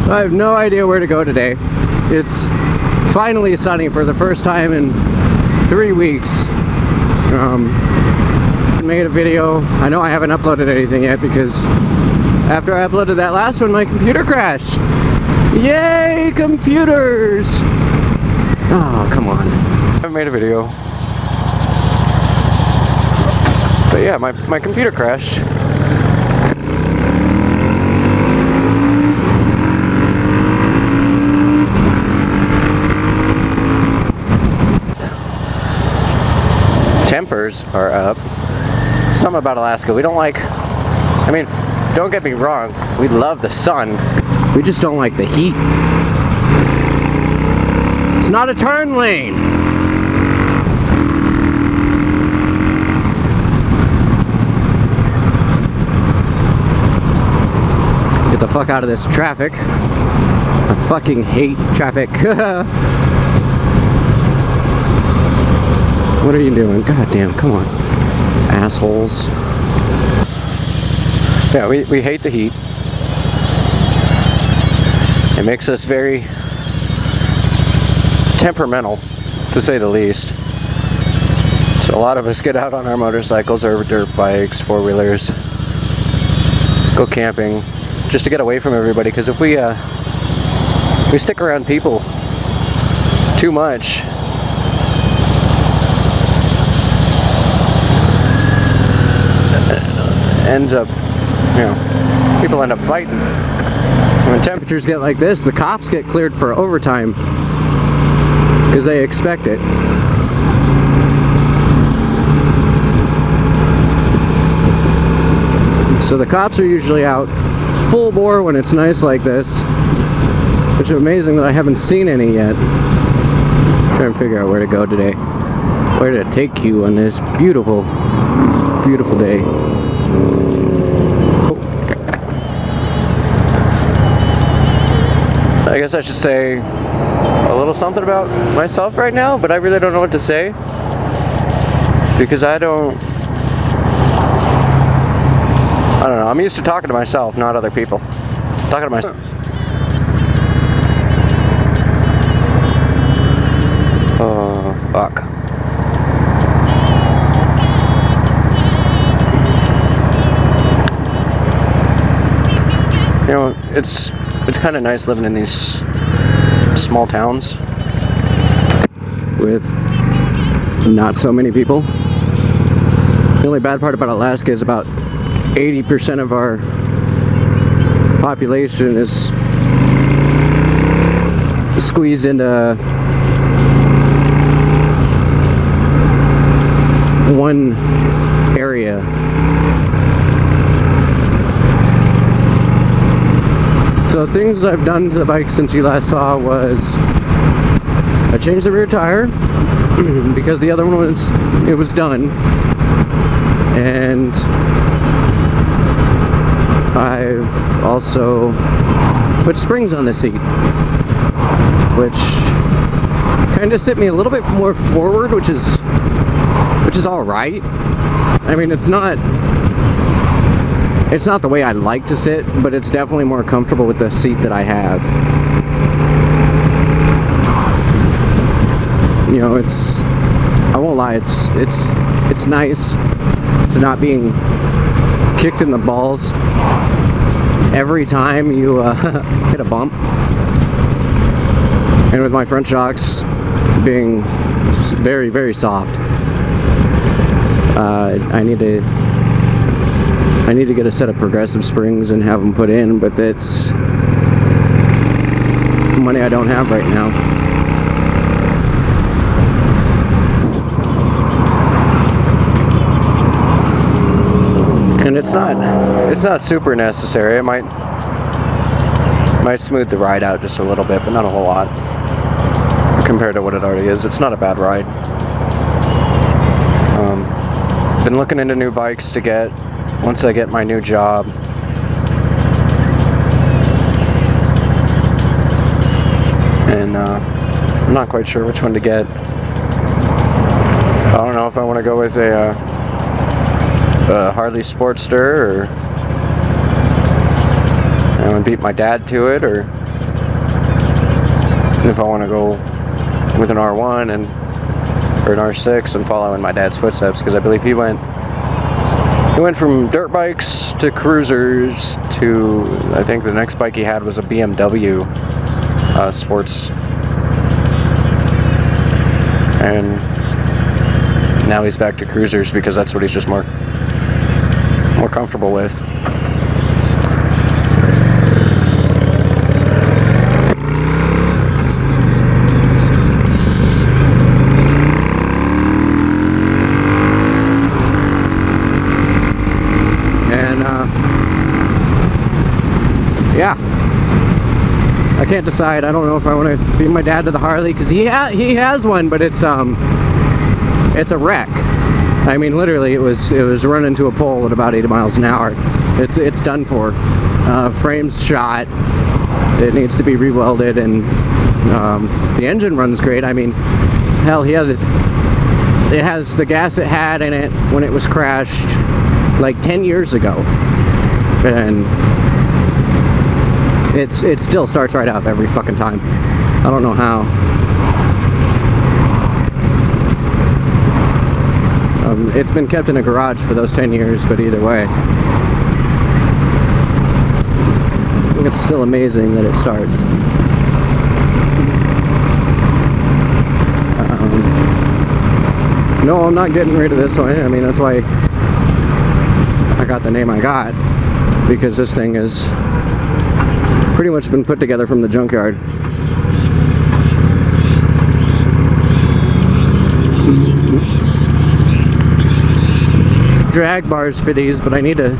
I have no idea where to go today. It's finally sunny for the first time in 3 weeks. I made a video. I know I haven't uploaded anything yet because after I uploaded that last one, my computer crashed. Yay, computers! Oh, come on. I haven't made a video. But yeah, my computer crashed. Tempers are up. Something about Alaska we don't like. I mean, don't get me wrong, we love the sun. We just don't like the heat. It's not a turn lane. Get the fuck out of this traffic. I fucking hate traffic. What are you doing? God damn, come on. Assholes. Yeah, we hate the heat. It makes us very temperamental, to say the least. So a lot of us get out on our motorcycles or dirt bikes, four-wheelers, go camping, just to get away from everybody, because if we stick around people too much, ends up, you know, people end up fighting. When temperatures get like this, the cops get cleared for overtime because they expect it. So the cops are usually out full bore when it's nice like this, which is amazing that I haven't seen any yet. I'm trying to figure out where to go today. Where to take you on this beautiful, beautiful day. I guess I should say a little something about myself right now, but I really don't know what to say because I don't know, I'm used to talking to myself, not other people. Talking to myself. Oh, fuck. You know, it's kind of nice living in these small towns with not so many people. The only bad part about Alaska is about 80% of our population is squeezed into one area. So things I've done to the bike since you last saw was I changed the rear tire because the other one was done, and I've also put springs on the seat, which kind of sit me a little bit more forward, which is all right. I mean, it's not the way I like to sit, but it's definitely more comfortable with the seat that I have. You know, I won't lie, it's nice to not being kicked in the balls every time you hit a bump. And with my front shocks being very, very soft, I need to get a set of progressive springs and have them put in, but that's money I don't have right now. And it's not super necessary. It might smooth the ride out just a little bit, but not a whole lot compared to what it already is. It's not a bad ride. Been looking into new bikes to get once I get my new job. And I'm not quite sure which one to get. I don't know if I want to go with a Harley Sportster, or and beat my dad to it, or if I want to go with an R1 or an R6 and follow in my dad's footsteps, because I believe he went from dirt bikes to cruisers to, I think the next bike he had was a BMW sports, and now he's back to cruisers because that's what he's just more comfortable with. Yeah, I can't decide. I don't know if I want to beat my dad to the Harley, because he has one, but it's a wreck. I mean, literally, it was run into a pole at about 80 miles an hour. It's done for. Frame's shot. It needs to be rewelded, and the engine runs great. I mean, hell, it has the gas it had in it when it was crashed like 10 years ago, and it still starts right up every fucking time. I don't know how. It's been kept in a garage for those 10 years, but either way, it's still amazing that it starts. No, I'm not getting rid of this one. I mean, that's why I got the name I got, because this thing has pretty much been put together from the junkyard. Drag bars for these, but I need to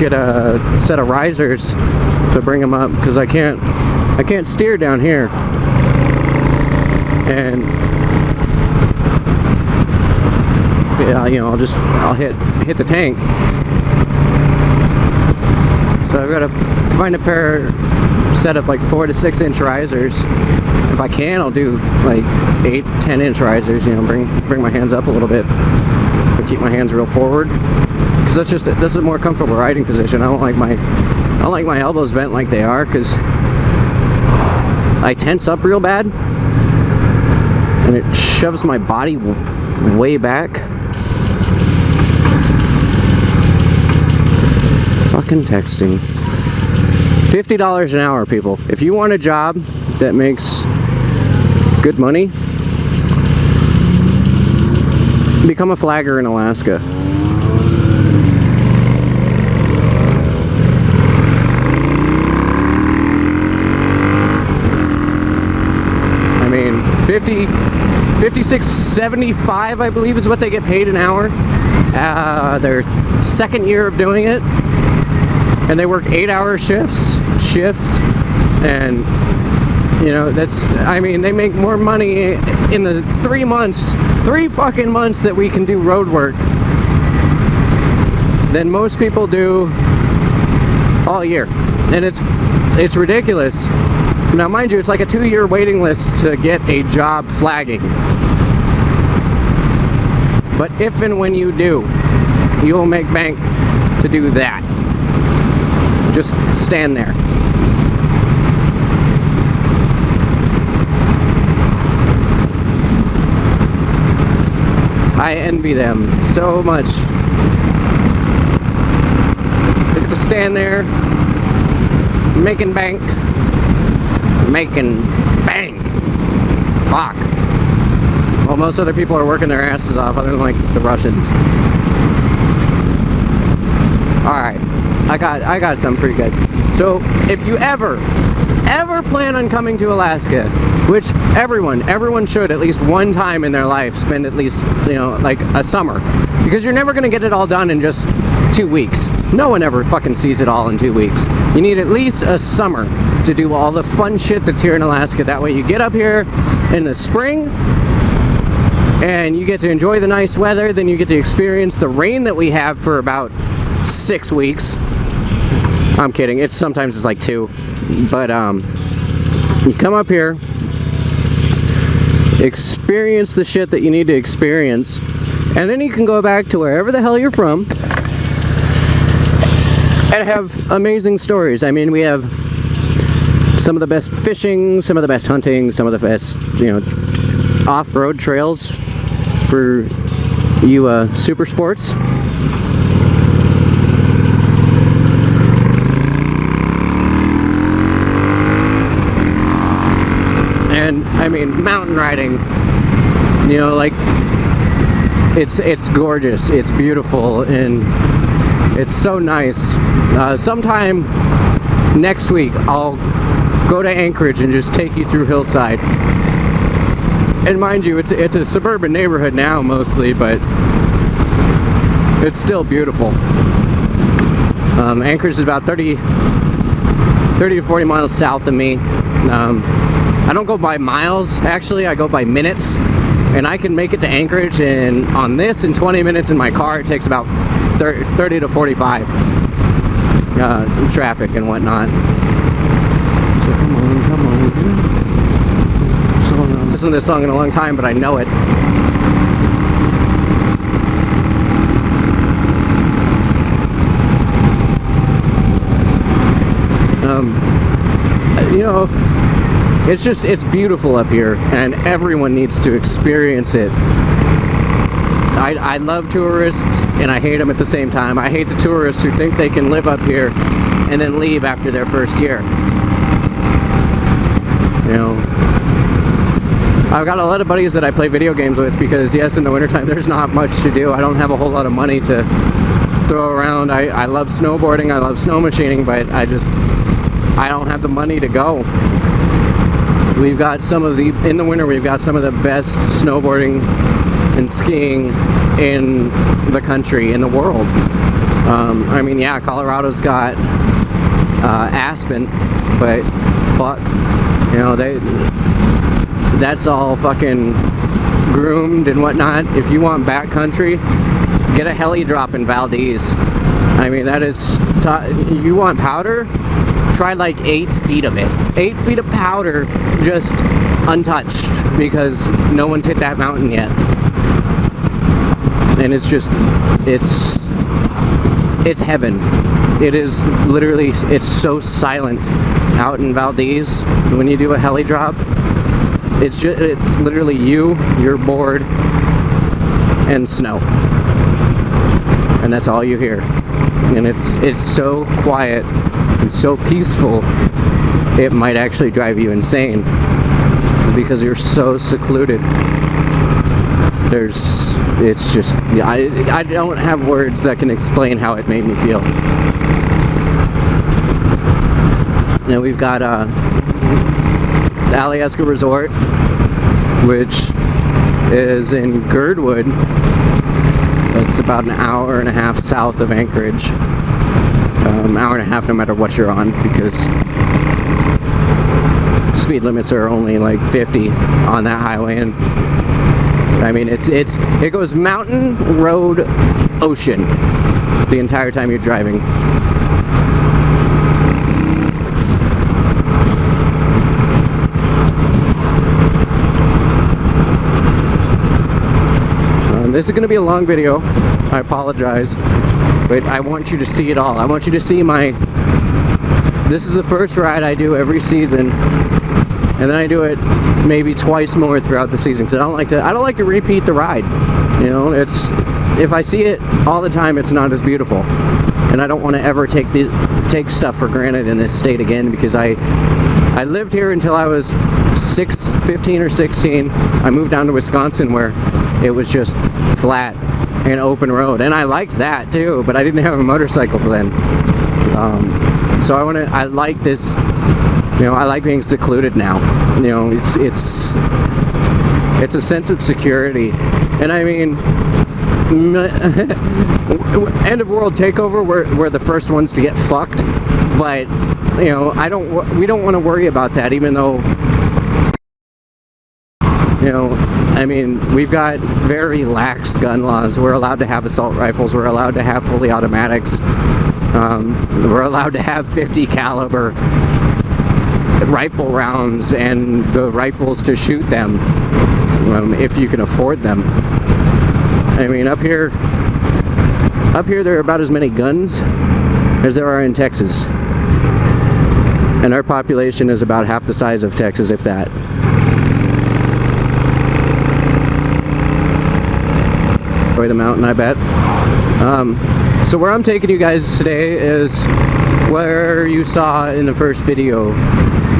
get a set of risers to bring them up, because I can't steer down here, and yeah, you know, I'll hit the tank. So I've got to find a set of like 4 to 6 inch risers. If I can, I'll do like 8, 10 inch risers. You know, bring my hands up a little bit, but keep my hands real forward, because that's a more comfortable riding position. I don't like my elbows bent like they are, because I tense up real bad, and it shoves my body way back. Fucking texting. $50 an hour, people. If you want a job that makes good money, become a flagger in Alaska. I mean, 56.75, I believe, is what they get paid an hour. Their second year of doing it, and they work 8-hour shifts, and you know, I mean, they make more money in the 3 fucking months that we can do road work than most people do all year, and it's ridiculous. Now, mind you, it's like a 2-year waiting list to get a job flagging, but if and when you do, you will make bank to do that. Just stand there. I envy them so much. They get to stand there, making bank. Fuck. Well, most other people are working their asses off, other than like the Russians. Alright, I got something for you guys. So, if you ever plan on coming to Alaska, which everyone should at least one time in their life spend at least, you know, like a summer, because you're never gonna get it all done in just 2 weeks. No one ever fucking sees it all in 2 weeks. You need at least a summer to do all the fun shit that's here in Alaska. That way you get up here in the spring and you get to enjoy the nice weather, then you get to experience the rain that we have for about 6 weeks. I'm kidding, sometimes it's like 2, but you come up here, experience the shit that you need to experience, and then you can go back to wherever the hell you're from and have amazing stories. I mean, we have some of the best fishing, some of the best hunting, some of the best, off-road trails for you super sports. And I mean, mountain riding, like it's gorgeous, it's beautiful, and it's so nice. Sometime next week I'll go to Anchorage and just take you through Hillside. And mind you, it's a suburban neighborhood now mostly, but it's still beautiful. Anchorage is about 30 to 40 miles south of me. I don't go by miles, actually, I go by minutes. And I can make it to Anchorage in 20 minutes in my car. It takes about 30 to 45. Traffic and whatnot. So come on. So, I haven't listened to this song in a long time, but I know it. It's beautiful up here, and everyone needs to experience it. I love tourists, and I hate them at the same time. I hate the tourists who think they can live up here and then leave after their first year. I've got a lot of buddies that I play video games with because, yes, in the wintertime there's not much to do. I don't have a whole lot of money to throw around. I love snowboarding, I love snow machining, but I don't have the money to go. We've got in the winter, we've got some of the best snowboarding and skiing in the country, in the world. Colorado's got Aspen, but fuck, that's all fucking groomed and whatnot. If you want backcountry, get a heli drop in Valdez. That is, you want powder? Try like 8 feet of it. 8 feet of powder, just untouched, because no one's hit that mountain yet. And it's heaven. It is literally, it's so silent out in Valdez when you do a heli drop. It's literally your board, and snow. And that's all you hear. And it's so quiet and so peaceful, it might actually drive you insane because you're so secluded. I don't have words that can explain how it made me feel. Now we've got the Alyeska Resort, which is in Girdwood. It's about an hour and a half south of Anchorage. Hour and a half no matter what you're on, because speed limits are only like 50 on that highway. And it goes mountain, road, ocean the entire time you're driving. This is going to be a long video. I apologize, but I want you to see it all. I want you to see this is the first ride I do every season, and then I do it maybe twice more throughout the season, because I don't like to repeat the ride. If I see it all the time, it's not as beautiful, and I don't want to ever take stuff for granted in this state again, because I lived here until I was 15 or 16. I moved down to Wisconsin, where it was just flat and open road, and I liked that too, but I didn't have a motorcycle then. So I like this, I like being secluded now. It's a sense of security. And end of world takeover, we're the first ones to get fucked, but we don't want to worry about that, even though we've got very lax gun laws. We're allowed to have assault rifles. We're allowed to have fully automatics. We're allowed to have 50 caliber rifle rounds and the rifles to shoot them, if you can afford them. Up here there are about as many guns as there are in Texas. And our population is about half the size of Texas, if that. Or the mountain, I bet. So where I'm taking you guys today is where you saw in the first video,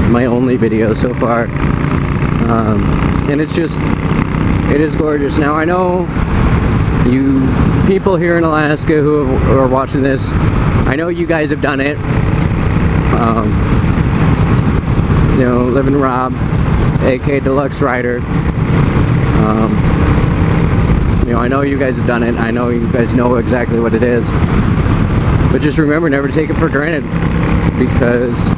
my only video so far. And it's just, it is gorgeous. Now I know you people here in Alaska who are watching this, I know you guys have done it. You know, Living Rob, AK Deluxe Rider. You know, I know you guys have done it. I know you guys know exactly what it is. But just remember, never to take it for granted, because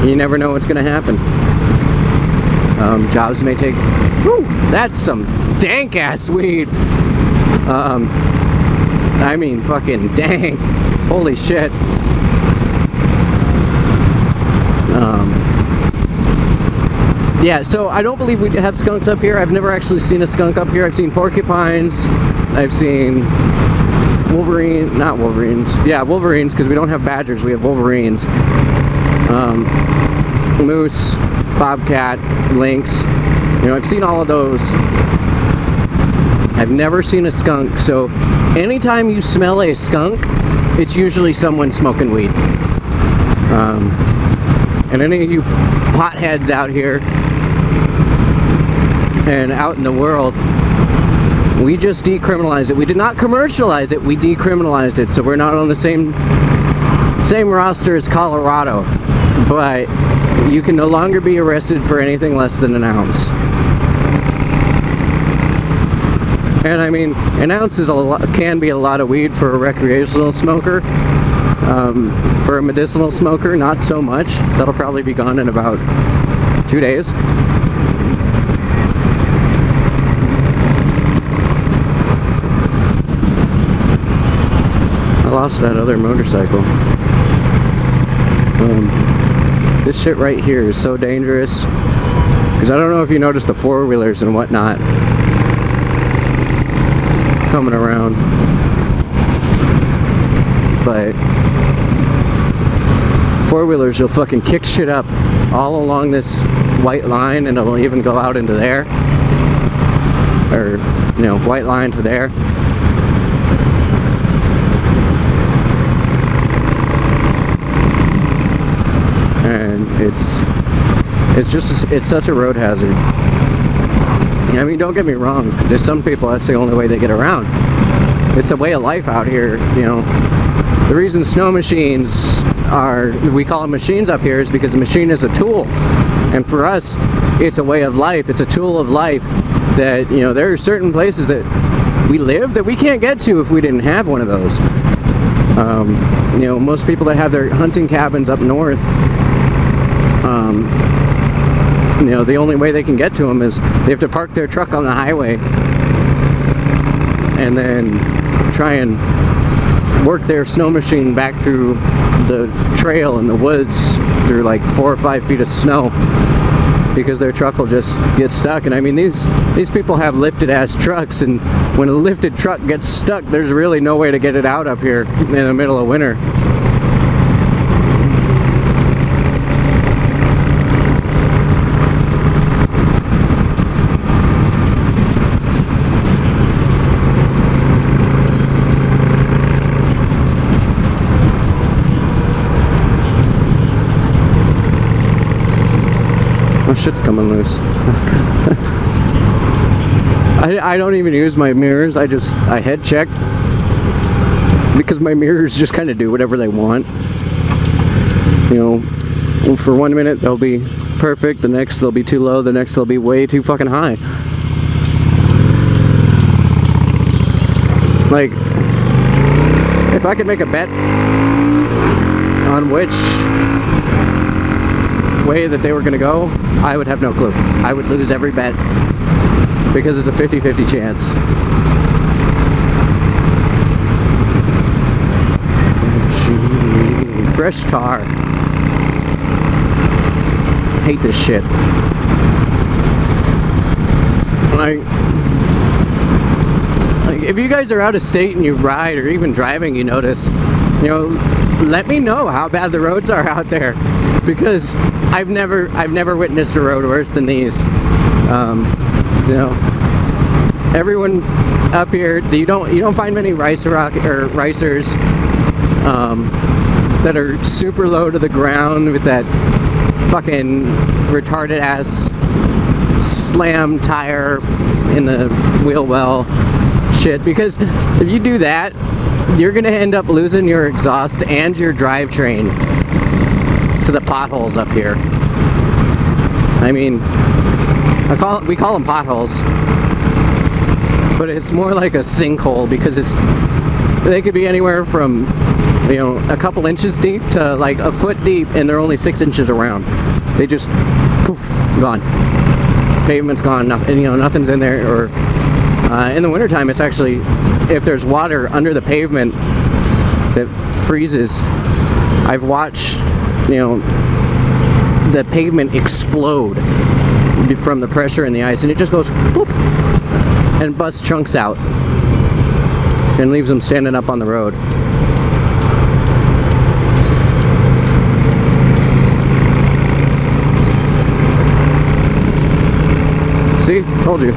you never know what's going to happen. Jobs may take... Whew, that's some dank-ass weed. I mean, fucking dang. Holy shit. Yeah, so I don't believe we have skunks up here. I've never actually seen a skunk up here. I've seen porcupines. I've seen not wolverines. Yeah, wolverines, because we don't have badgers. We have wolverines. Moose, bobcat, lynx. You know, I've seen all of those. I've never seen a skunk. So anytime you smell a skunk, it's usually someone smoking weed. And any of you potheads out here and out in the world, we just decriminalized it. We did not commercialize it, we decriminalized it, so we're not on the same roster as Colorado, but you can no longer be arrested for anything less than an ounce. And I mean, an ounce is can be a lot of weed for a recreational smoker. For a medicinal smoker, not so much. That'll probably be gone in about 2 days. I lost that other motorcycle. This shit right here is so dangerous, because I don't know if you noticed the four-wheelers and whatnot coming around, but four-wheelers will fucking kick shit up all along this white line, and it'll even go out into there, or, you know, white line to there. And it's such a road hazard. I mean, don't get me wrong, there's some people that's the only way they get around. It's a way of life out here, you know. The reason snow machines we call them machines up here, is because the machine is a tool. And for us, it's a way of life. It's a tool of life that, you know, there are certain places that we live that we can't get to if we didn't have one of those. You know, most people that have their hunting cabins up north, you know, the only way they can get to them is they have to park their truck on the highway and then try and work their snow machine back through the trail in the woods through like 4 or 5 feet of snow, because their truck will just get stuck. And I mean, these people have lifted ass trucks, and when a lifted truck gets stuck, there's really no way to get it out up here in the middle of winter. Oh, shit's coming loose. I don't even use my mirrors. I head check, because my mirrors just kind of do whatever they want. You know, for 1 minute they'll be perfect, the next they'll be too low, the next they'll be way too fucking high. Like, if I could make a bet on which way that they were going to go, I would have no clue. I would lose every bet, because it's a 50-50 chance. Fresh tar. Hate this shit. Like if you guys are out of state and you ride, or even driving, you notice you know, let me know how bad the roads are out there, because I've never witnessed a road worse than these. You know, everyone up here, you don't find many ricers that are super low to the ground with that fucking retarded ass slam tire in the wheel well shit, because if you do that, you're gonna end up losing your exhaust and your drivetrain to the potholes up here. I mean, we call them potholes, but it's more like a sinkhole, because they could be anywhere from, you know, a couple inches deep to like a foot deep, and they're only 6 inches around. They just poof, gone. Pavement's gone. Nothing, you know, nothing's in there. Or in the wintertime, it's actually, if there's water under the pavement that freezes, I've watched, you know, the pavement explode from the pressure in the ice, and it just goes boop and busts chunks out and leaves them standing up on the road. See? Told you.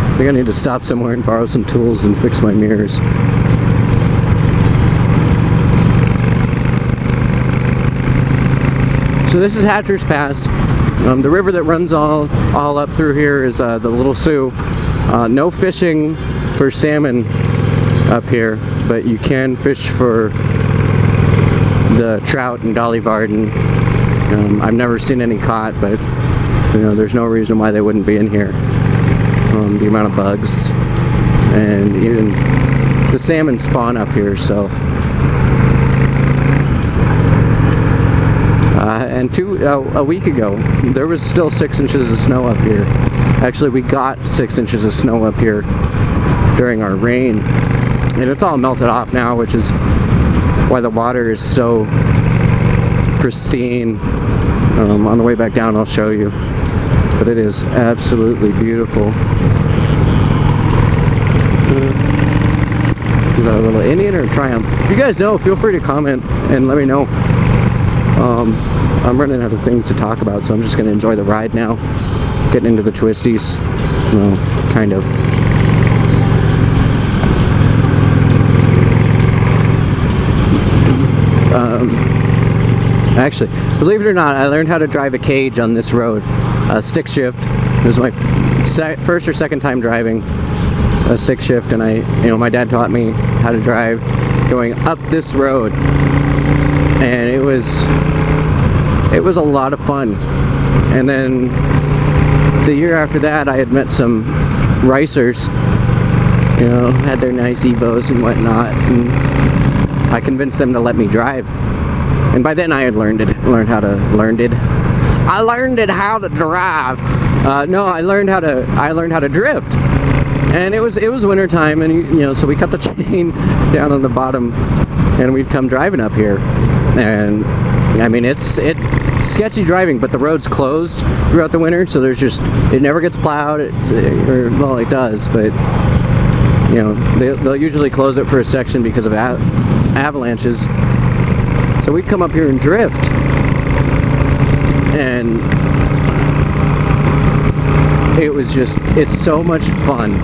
I think I need to stop somewhere and borrow some tools and fix my mirrors. So this is Hatcher's Pass. The river that runs all up through here is the Little Sioux. No fishing for salmon up here, but you can fish for the trout and dolly varden. I've never seen any caught, but you know, there's no reason why they wouldn't be in here. The amount of bugs, and even the salmon spawn up here, so. And a week ago, there was still 6 inches of snow up here. Actually, we got 6 inches of snow up here during our rain, and it's all melted off now, which is why the water is so pristine. On the way back down, I'll show you, but it is absolutely beautiful. Is that a little Indian or Triumph? If you guys know, feel free to comment and let me know. I'm running out of things to talk about, so I'm just going to enjoy the ride now. Getting into the twisties. Well, kind of. Actually, believe it or not, I learned how to drive a cage on this road. Stick shift. It was my first or second time driving a stick shift, and my dad taught me how to drive going up this road, and it was a lot of fun. And then the year after that, I had met some ricers, you know, had their nice Evos and whatnot, and I convinced them to let me drive. And by then I had learned how to drive. No, I learned how to drift. And it was winter time, and you know, so we cut the chain down on the bottom, and we'd come driving up here. And I mean, it's sketchy driving, but the road's closed throughout the winter, so it never gets plowed. Well, it does, but you know, they'll usually close it for a section because of avalanches. So we'd come up here and drift, and it's so much fun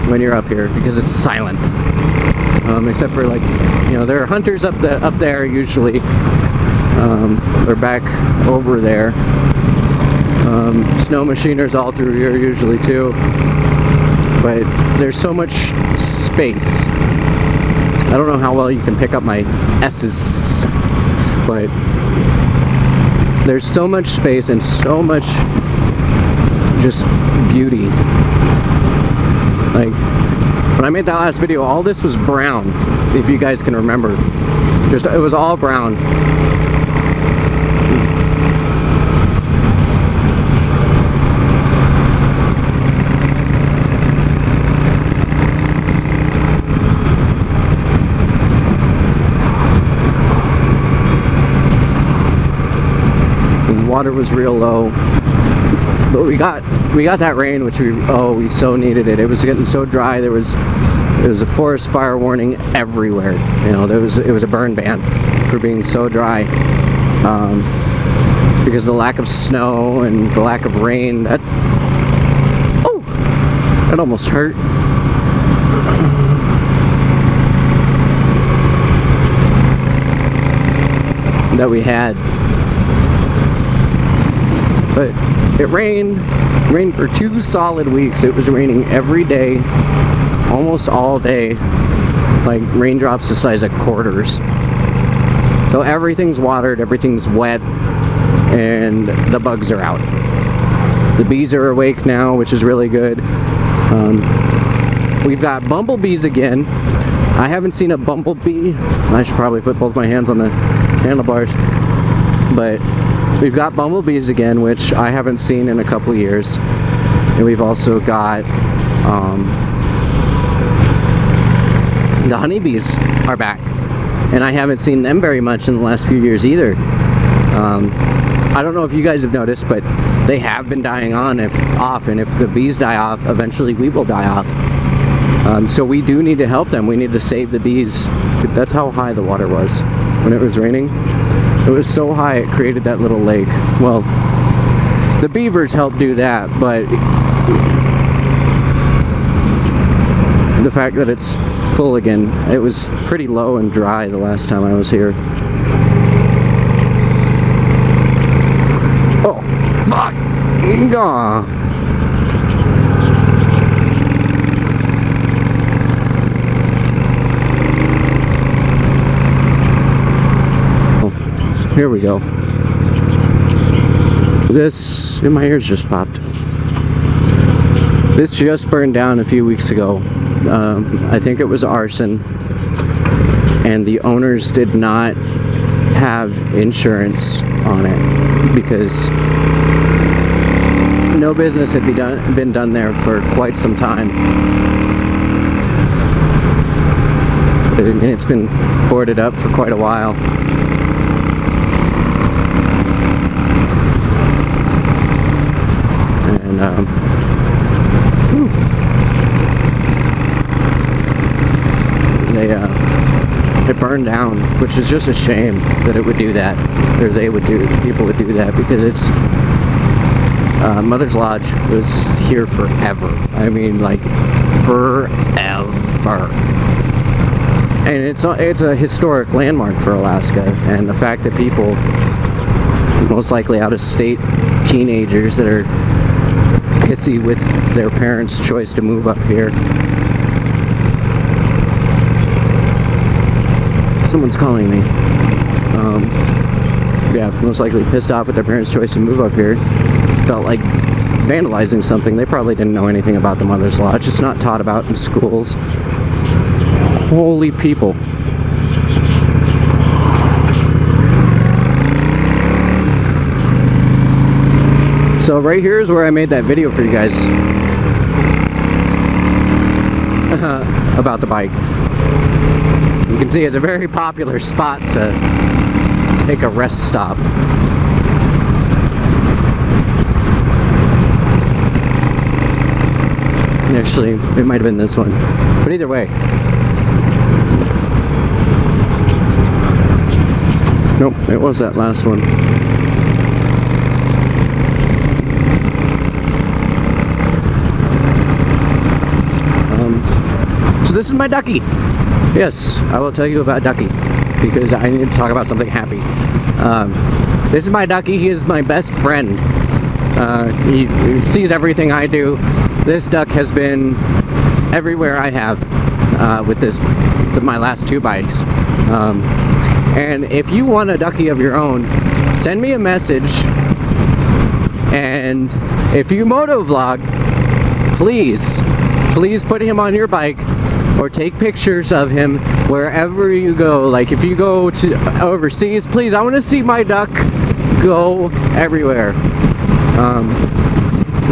when you're up here because it's silent. Except for, like, you know, there are hunters up there usually. They're back over there. Snow machiners all through here usually too. But there's so much space. I don't know how well you can pick up my S's, but there's so much space and so much just beauty. Like, when I made that last video, all this was brown, if you guys can remember. It was all brown. The water was real low. But we got that rain, which we so needed it. It was getting so dry. There was a forest fire warning everywhere. You know, it was a burn ban for being so dry, because of the lack of snow and the lack of rain. That almost hurt. That we had. But it rained for 2 solid weeks. It was raining every day, almost all day, like raindrops the size of quarters. So everything's watered, everything's wet, and the bugs are out. The bees are awake now, which is really good. We've got bumblebees again. I haven't seen a bumblebee. I should probably put both my hands on the handlebars. But we've got bumblebees again, which I haven't seen in a couple of years. And we've also got the honeybees are back. And I haven't seen them very much in the last few years either. I don't know if you guys have noticed, but they have been dying off, and if the bees die off, eventually we will die off. So we do need to help them. We need to save the bees. That's how high the water was when it was raining. It was so high it created that little lake. Well, the beavers helped do that, but the fact that it's full again, it was pretty low and dry the last time I was here. Oh, fuck! Gah. Here we go. My ears just popped. This just burned down a few weeks ago. I think it was arson, and the owners did not have insurance on it because no business had been done there for quite some time. And it's been boarded up for quite a while. And it burned down, which is just a shame that it would do that, or people would do that, because it's Mother's Lodge was here forever. I mean, like forever. And it's a historic landmark for Alaska, and the fact that people, most likely out-of-state teenagers that are pissy with their parents' choice to move up here. Someone's calling me. Yeah, most likely pissed off with their parents' choice to move up here. Felt like vandalizing something. They probably didn't know anything about the Mother's Lodge. It's not taught about in schools. Holy people. So right here is where I made that video for you guys about the bike. You can see it's a very popular spot to take a rest stop. Actually, it might have been this one, but either way. Nope, it was that last one. So this is my ducky. Yes, I will tell you about Ducky, because I need to talk about something happy. This is my ducky. He is my best friend. He sees everything I do. This duck has been everywhere I have with my last 2 bikes. And if you want a ducky of your own, send me a message. And if you motovlog, please put him on your bike or take pictures of him wherever you go. Like if you go to overseas, please, I want to see my duck go everywhere.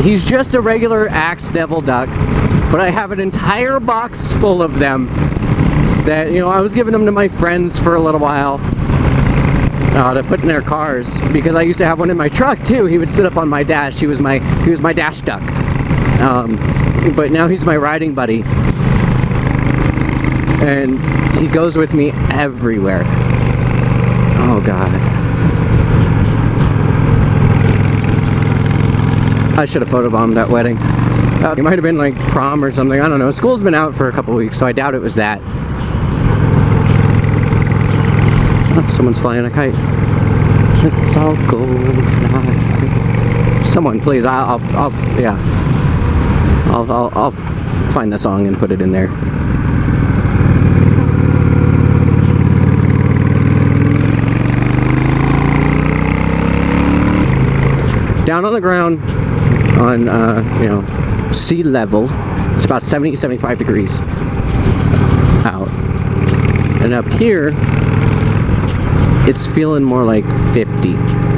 He's just a regular axe devil duck, but I have an entire box full of them that, I was giving them to my friends for a little while, to put in their cars, because I used to have one in my truck too. He would sit up on my dash. He was my dash duck. But now he's my riding buddy, and he goes with me everywhere. Oh God. I should have photobombed that wedding. It might have been like prom or something. I don't know. School's been out for a couple weeks, so I doubt it was that. Oh, someone's flying a kite. Let's all go fly. Someone, please. I'll find the song and put it in there. Down on the ground, on sea level, it's about 70-75 degrees out, and up here it's feeling more like 50.